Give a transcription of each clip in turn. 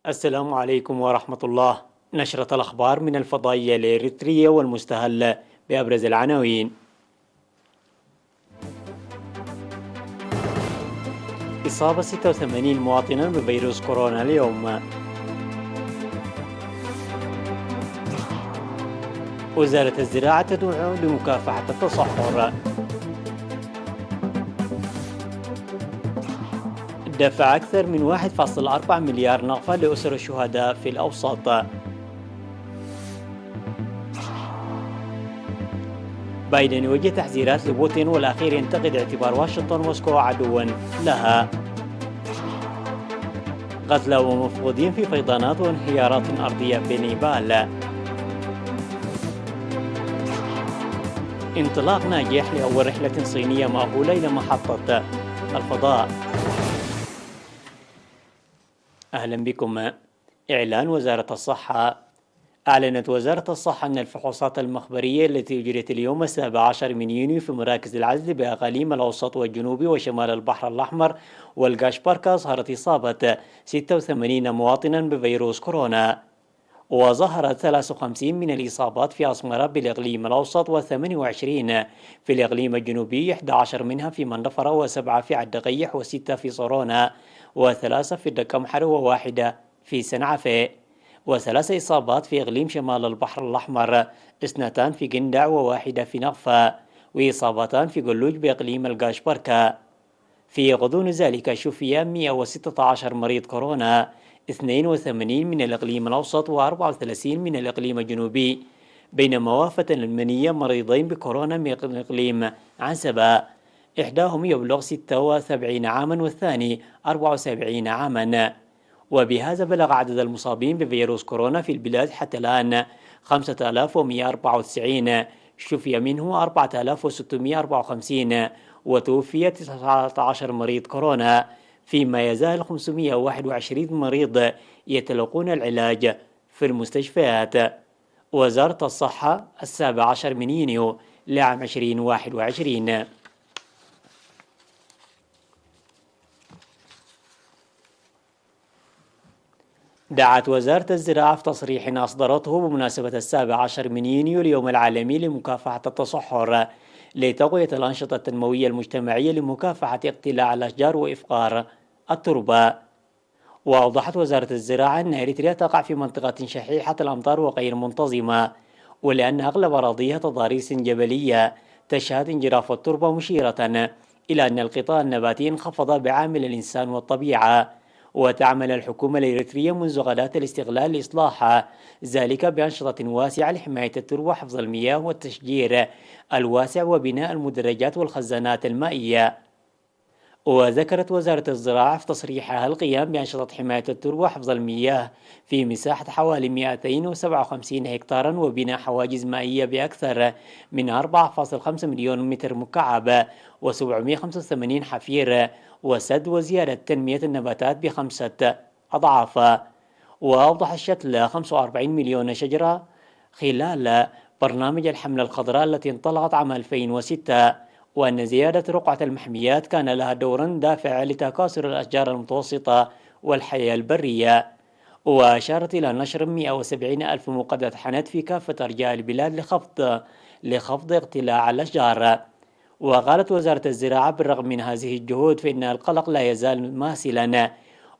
السلام عليكم ورحمة الله. نشرة الأخبار من الفضائية الإريترية والمستهلة بأبرز العناوين. إصابة 86 مواطنا بفيروس كورونا اليوم. وزارة الزراعة تدعو لمكافحة التصحر. دفع أكثر من 1.4 مليار نقفة لأسر الشهداء في الأوسط. بايدن يوجه تحذيرات لبوتين والأخير ينتقد اعتبار واشنطن موسكو عدوا لها. قتلى ومفقودين في فيضانات وانهيارات أرضية بنيبال. انطلاق ناجح لأول رحلة صينية مأهولة إلى محطة الفضاء. أهلا بكم. إعلان وزارة الصحة. أعلنت وزارة الصحة أن الفحوصات المخبرية التي أجريت اليوم 17 من يونيو في مراكز العزل بأقاليم الأوسط والجنوبي وشمال البحر الأحمر والغاشباركا أظهرت إصابة 86 مواطنا بفيروس كورونا، وظهرت 53 من الإصابات في أسمرة بالإقليم الأوسط و28 في الإقليم الجنوبي، 11 منها في منفرة و7 في عدقيح و6 في صرونا و3 في الدكمحر و1 في سنعفة، و3 إصابات في إقليم شمال البحر الأحمر، 2 في قندع و1 في نغفة، وإصابتان في قلوج بإقليم الغاشبركة. في غضون ذلك شفي 116 مريض كورونا، 82 من الإقليم الأوسط و34 من الإقليم الجنوبي، بينما وافت المنية مريضين بكورونا من إقليم عنسبة، إحداهم يبلغ 76 عاما والثاني 74 عاما. وبهذا بلغ عدد المصابين بفيروس كورونا في البلاد حتى الآن 5194، شفي منه 4654، وتوفي 19 مريض كورونا، فيما يزال 521 مريض يتلقون العلاج في المستشفيات. وزارة الصحة 17 من يونيو لعام 2021. دعت وزارة الزراعة في تصريح أصدرته بمناسبة 17 من يونيو اليوم العالمي لمكافحة التصحر لتقوية الأنشطة التنموية المجتمعية لمكافحة اقتلاع الأشجار وإفقار التربة. وأوضحت وزارة الزراعة أن إريتريا تقع في منطقة شحيحة الأمطار وغير منتظمة، ولأن أغلب أراضيها تضاريس جبلية تشهد انجراف التربة، مشيرة إلى أن الغطاء النباتي انخفض بعامل الإنسان والطبيعة. وتعمل الحكومة الإريترية منذ غداة الاستقلال لإصلاح ذلك بأنشطة واسعة لحماية التربة وحفظ المياه والتشجير الواسع وبناء المدرجات والخزانات المائية. وذكرت وزارة الزراعة في تصريحها القيام بأنشطة حماية التربة وحفظ المياه في مساحة حوالي 257 هكتارا، وبناء حواجز مائية بأكثر من 4.5 مليون متر مكعب و785 حفير، وسد وزيادة تنمية النباتات ب5 أضعاف. وأوضح الشتل 45 مليون شجرة خلال برنامج الحملة الخضراء التي انطلقت عام 2006، وأن زيادة رقعة المحميات كان لها دور دافع لتكاثر الأشجار المتوسطة والحياة البرية. وأشارت إلى نشر 170 ألف مقدة حنت في كافة أرجاء البلاد لخفض اقتلاع الأشجار. وقالت وزارة الزراعة بالرغم من هذه الجهود فإن القلق لا يزال ماثلا،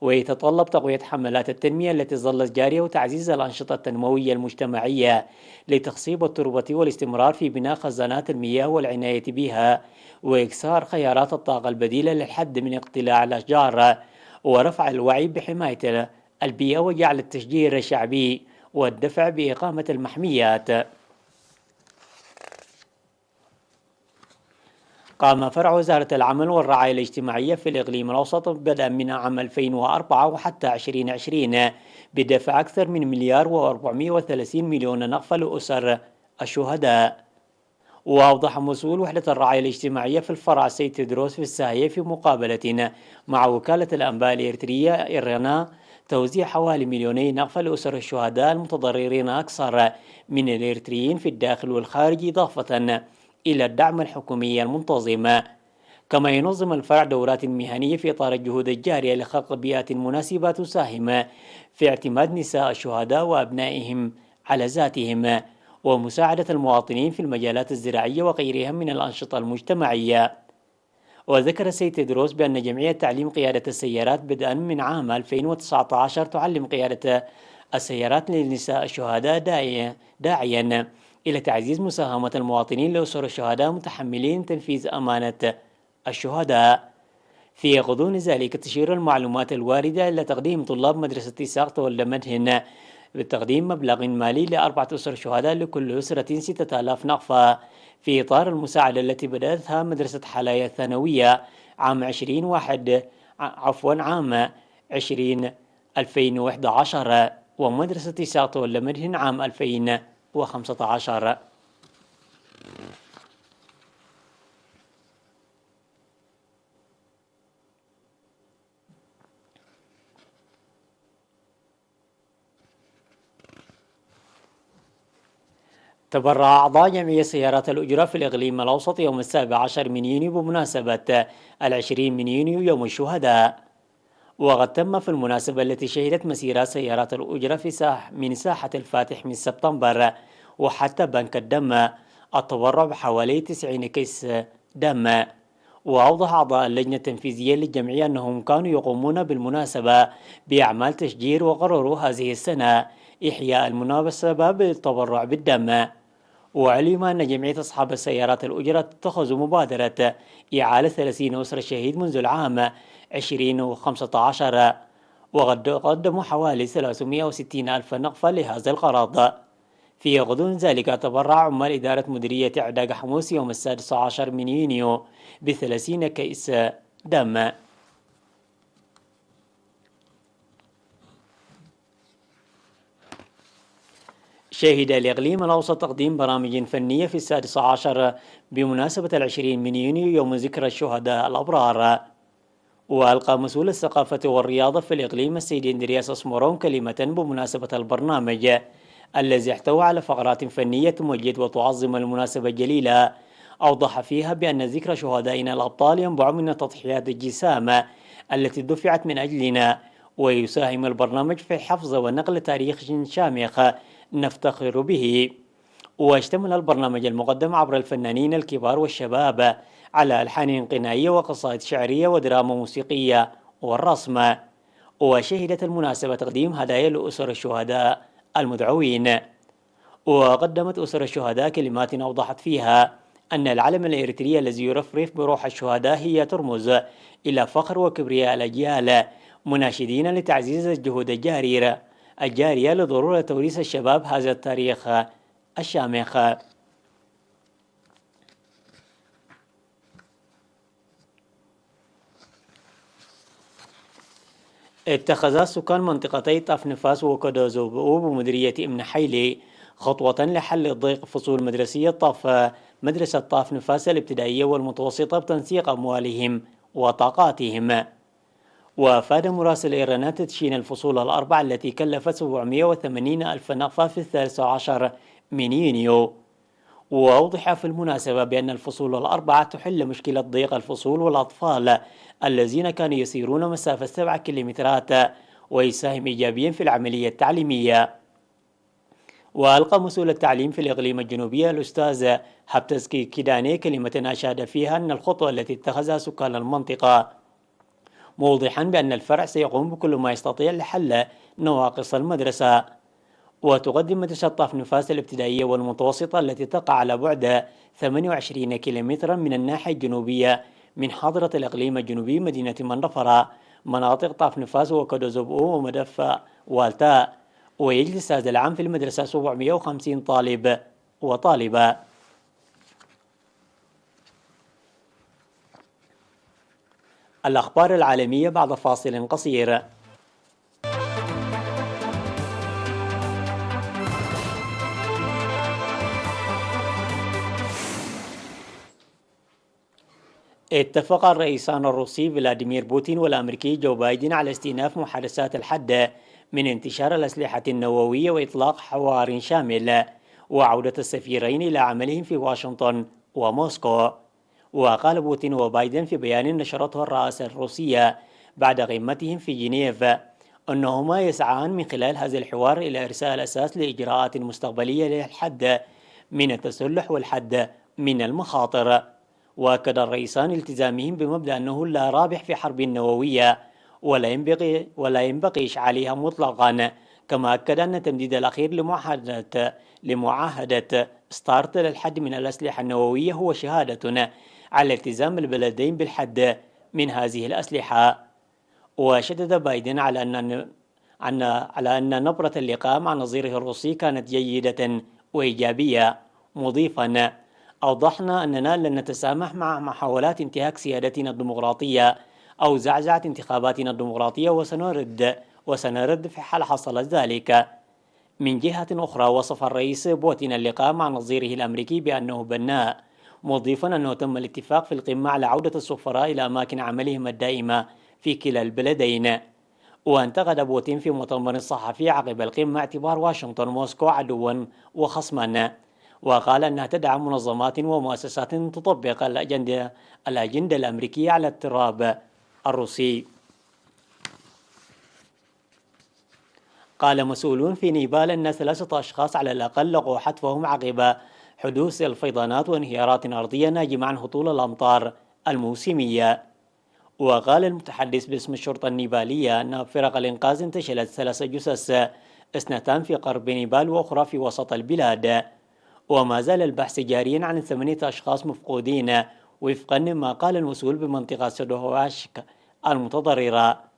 ويتطلب تقوية حملات التنمية التي ظلت جارية وتعزيز الأنشطة التنموية المجتمعية لتخصيب التربة والاستمرار في بناء خزانات المياه والعناية بها، وإكثار خيارات الطاقة البديلة للحد من اقتلاع الأشجار، ورفع الوعي بحماية البيئة وجعل التشجير الشعبي والدفع بإقامة المحميات. قام فرع وزارة العمل والرعاية الاجتماعية في الإقليم الأوسط بدءا من عام 2004 وحتى 2020 بدفع أكثر من مليار و430 مليون نقفة لأسر الشهداء. وأوضح مسؤول وحدة الرعاية الاجتماعية في الفرع السيد تدروس في الساهية في مقابلة مع وكالة الأنباء الإريترية إيرنا توزيع حوالي 2 مليون نقفة لأسر الشهداء المتضررين أكثر من الإريتريين في الداخل والخارج، إضافة إلى الدعم الحكومي المنتظم. كما ينظم الفرع دورات مهنية في إطار الجهود الجارية لخلق بيئات مناسبة تساهم في اعتماد نساء الشهداء وأبنائهم على ذاتهم، ومساعدة المواطنين في المجالات الزراعية وغيرها من الأنشطة المجتمعية. وذكر السيد تدروس بأن جمعية تعليم قيادة السيارات بدءا من عام 2019 تعلم قيادة السيارات للنساء الشهداء، داعيا إلى تعزيز مساهمة المواطنين لأسر الشهداء متحملين تنفيذ أمانة الشهداء. في غضون ذلك تشير المعلومات الواردة إلى تقديم طلاب مدرسة إسحاق تولى مدهن بتقديم مبلغ مالي لأربعة أسر شهداء لكل أسرة 6000 نقفة، في إطار المساعدة التي بدأتها مدرسة حلايا الثانوية عام 2011 ومدرسة إسحاق تولى مدهن عام 2015. تبرع أعضاء جمعية سيارات الأجرة في الإقليم الأوسط يوم 17 من يونيو بمناسبة 20 من يونيو يوم الشهداء. وقد تم في المناسبة التي شهدت مسيرات سيارات الأجرة من ساحة الفاتح من سبتمبر وحتى بنك الدم التبرع بحوالي 90 كيس دم. وأوضح أعضاء اللجنة التنفيذية للجمعية أنهم كانوا يقومون بالمناسبة بأعمال تشجير، وقرروا هذه السنة إحياء المناسبة بالتبرع بالدم. وعلم أن جمعية أصحاب السيارات الأجرة اتخذوا مبادرة إعالة 30 أسرة شهيد منذ العام 2015، وقد قدموا حوالي 360 ألف نقفة لهذا الغرض. في غضون ذلك تبرع عمال إدارة مديرية عداق حموس يوم 16 من يونيو ب30 كيس دم. شهد الإقليم الأوسط تقديم برامج فنية في 16 بمناسبة 20 من يونيو يوم ذكرى الشهداء الأبرار. وألقى مسؤول الثقافة والرياضة في الإقليم السيد إندرياس أسمرون كلمة بمناسبة البرنامج الذي احتوى على فقرات فنية تمجد وتعظم المناسبة الجليلة. أوضح فيها بأن ذكرى شهدائنا الأبطال ينبع من تضحيات الجسام التي دفعت من أجلنا، ويساهم البرنامج في حفظ ونقل تاريخ شامخ نفتخر به. واشتمل البرنامج المقدم عبر الفنانين الكبار والشباب على ألحان غنائية وقصائد شعرية ودراما موسيقية والرسم. وشهدت المناسبة تقديم هدايا لأسر الشهداء المدعوين. وقدمت أسر الشهداء كلمات أوضحت فيها أن العلم الإريتري الذي يرفرف بروح الشهداء هي ترمز إلى فخر وكبرياء الأجيال، مناشدين لتعزيز الجهود الجارية لضرورة توريث الشباب هذا التاريخ الشامخ. اتخذ سكان منطقتي طاف نفاس وكودوزوبو بمديرية ابن حيلي خطوة لحل الضيق فصول مدرسية مدرسة طاف نفاس الابتدائية والمتوسطة بتنسيق أموالهم وطاقاتهم. وأفاد مراسل إيرانات تدشين الفصول الأربع التي كلفت 780 ألف نقفة في 13 من يونيو. وأوضح في المناسبة بأن الفصول الأربعة تحل مشكلة ضيق الفصول والأطفال الذين كانوا يسيرون مسافة 7 كيلومترات، ويساهم إيجابيا في العملية التعليمية. وألقى مسؤول التعليم في الإقليم الجنوبي الأستاذ هابتزكي كيداني كلمة أشاد فيها أن الخطوة التي اتخذها سكان المنطقة، موضحا بأن الفرع سيقوم بكل ما يستطيع لحل نواقص المدرسة. وتقدم مدرسة طاف نفاس الابتدائية والمتوسطة التي تقع على بعد 28 كيلومترا من الناحية الجنوبية من حاضرة الإقليم الجنوبي مدينة منرفرة مناطق طاف نفاس وكودوزوبو ومدفع والتاء. ويجلس هذا العام في المدرسة 750 طالب وطالبة. الأخبار العالمية بعد فاصل قصير. اتفق الرئيسان الروسي فلاديمير بوتين والأمريكي جو بايدن على استئناف محادثات الحد من انتشار الأسلحة النووية وإطلاق حوار شامل، وعودة السفيرين إلى عملهم في واشنطن وموسكو. وقال بوتين وبايدن في بيان نشرته الرئاسة الروسية بعد قمتهم في جنيف أنهما يسعان من خلال هذا الحوار إلى إرساء الأساس لإجراءات مستقبلية للحد من التسلح والحد من المخاطر. وأكد الرئيسان التزامهم بمبدأ أنه لا رابح في حرب نووية ولا ينبغي إشعالها مطلقا. كما أكد أن التمديد الأخير لمعاهدة ستارت للحد من الأسلحة النووية هو شهادة على التزام البلدين بالحد من هذه الأسلحة. وشدد بايدن على أن نبرة اللقاء مع نظيره الروسي كانت جيدة وإيجابية، مضيفا: أوضحنا أننا لن نتسامح مع محاولات انتهاك سيادتنا الديمقراطية أو زعزعة انتخاباتنا الديمقراطية، وسنرد في حال حصل ذلك. من جهة أخرى وصف الرئيس بوتين اللقاء مع نظيره الأمريكي بأنه بناء، مضيفا أنه تم الاتفاق في القمة على عودة السفراء إلى أماكن عملهم الدائمة في كلا البلدين. وانتقد بوتين في مؤتمر صحفي عقب القمة اعتبار واشنطن وموسكو عدوا وخصما، وقال أنها تدعم منظمات ومؤسسات تطبق الأجندة الأمريكية على التراب الروسي. قال مسؤولون في نيبال أن 3 أشخاص على الأقل لقوا حتفهم عقب حدوث الفيضانات وانهيارات أرضية ناجمة عن هطول الأمطار الموسمية. وقال المتحدث باسم الشرطة النيبالية أن فرق الإنقاذ انتشلت 3 جثث، 2 في غرب نيبال وأخرى في وسط البلاد. وما زال البحث جاريا عن 8 أشخاص مفقودين وفقا ما قال المسؤول بمنطقة سودوهاشك المتضررة.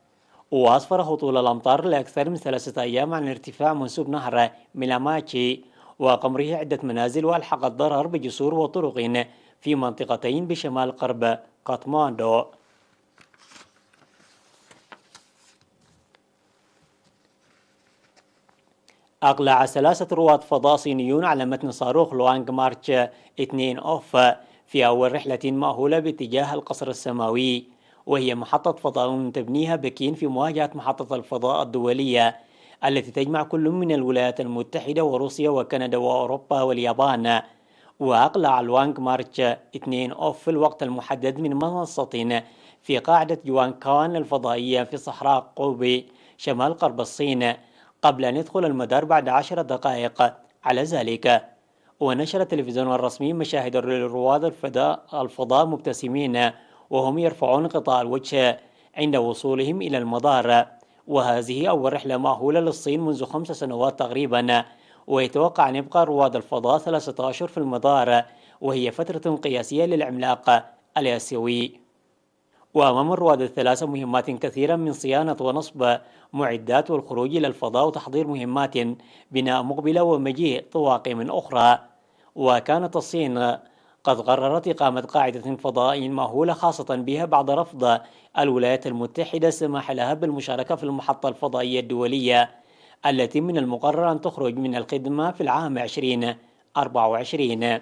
وأسفر هطول الأمطار لأكثر من 3 أيام عن ارتفاع منسوب نهر ميلاماتشي وقمره عدة منازل، وألحق الضرر بجسور وطرق في منطقتين بشمال غرب كاتماندو. أقلع 3 رواد فضاء صينيون على متن صاروخ لوانغ مارش 2 أوف في أول رحلة مأهولة باتجاه القصر السماوي، وهي محطة فضاء تبنيها بكين في مواجهة محطة الفضاء الدولية التي تجمع كل من الولايات المتحدة وروسيا وكندا وأوروبا واليابان. وأقلع لوانغ مارش 2 أوف في الوقت المحدد من منصة في قاعدة جوانكان الفضائية في صحراء قوبي شمال غرب الصين قبل أن يدخل المدار بعد 10 دقائق على ذلك. ونشر التلفزيون الرسمي مشاهد لرواد الفضاء مبتسمين وهم يرفعون غطاء الوجه عند وصولهم إلى المدار. وهذه أول رحلة مأهولة للصين منذ 5 سنوات تقريبا، ويتوقع أن يبقى رواد الفضاء 3 أشهر في المدار، وهي فترة قياسية للعملاق الآسيوي. وأمام الرواد ال3 مهمات كثيرة من صيانة ونصب معدات والخروج إلى الفضاء وتحضير مهمات بناء مقبلة ومجيء طواقم أخرى. وكانت الصين قد قررت إقامة قاعدة فضائية مأهولة خاصة بها بعد رفض الولايات المتحدة السماح لها بالمشاركة في المحطة الفضائية الدولية التي من المقرر أن تخرج من الخدمة في العام 2024.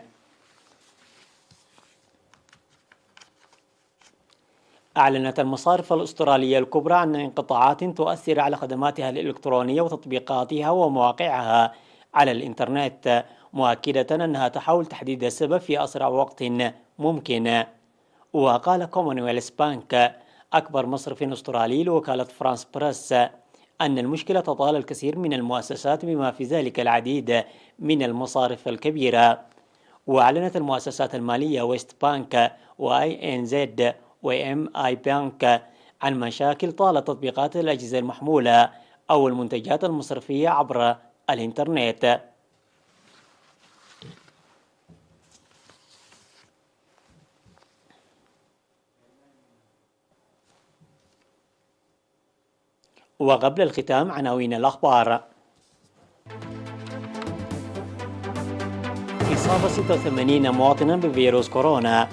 أعلنت المصارف الأسترالية الكبرى عن انقطاعات تؤثر على خدماتها الإلكترونية وتطبيقاتها ومواقعها على الإنترنت، مؤكدة أنها تحاول تحديد السبب في أسرع وقت ممكن. وقال كومونويلث بانك أكبر مصرف أسترالي لوكالة فرانس بريس أن المشكلة تطال الكثير من المؤسسات بما في ذلك العديد من المصارف الكبيرة. وأعلنت المؤسسات المالية ويست بانك وآي إن زد وإم آي بانك عن مشاكل طالت تطبيقات الأجهزة المحمولة أو المنتجات المصرفية عبر الإنترنت. وقبل الختام عناوين الأخبار: إصابة 86 مواطنا بفيروس كورونا.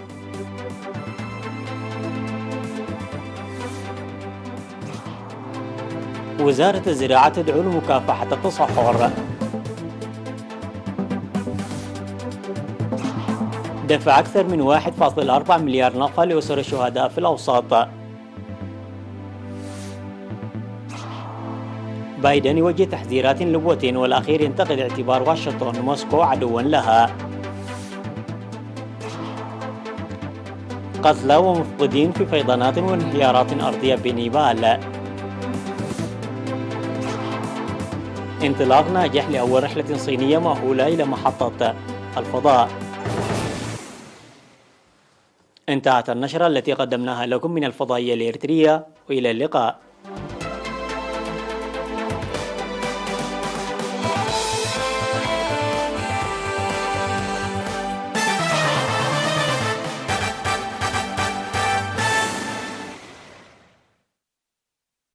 وزارة الزراعة تدعو لمكافحة التصحر. دفع أكثر من 1.4 مليار نفقة لأسر الشهداء في الأوسط. بايدن يوجه تحذيرات لبوتين والأخير ينتقد اعتبار واشنطن وموسكو عدوا لها. قتلى ومفقودين في فيضانات وانهيارات أرضية بنيبال. انطلاق ناجح لأول رحلة صينية مأهولة إلى محطة الفضاء. انتهت النشرة التي قدمناها لكم من الفضائية الإريترية، وإلى اللقاء.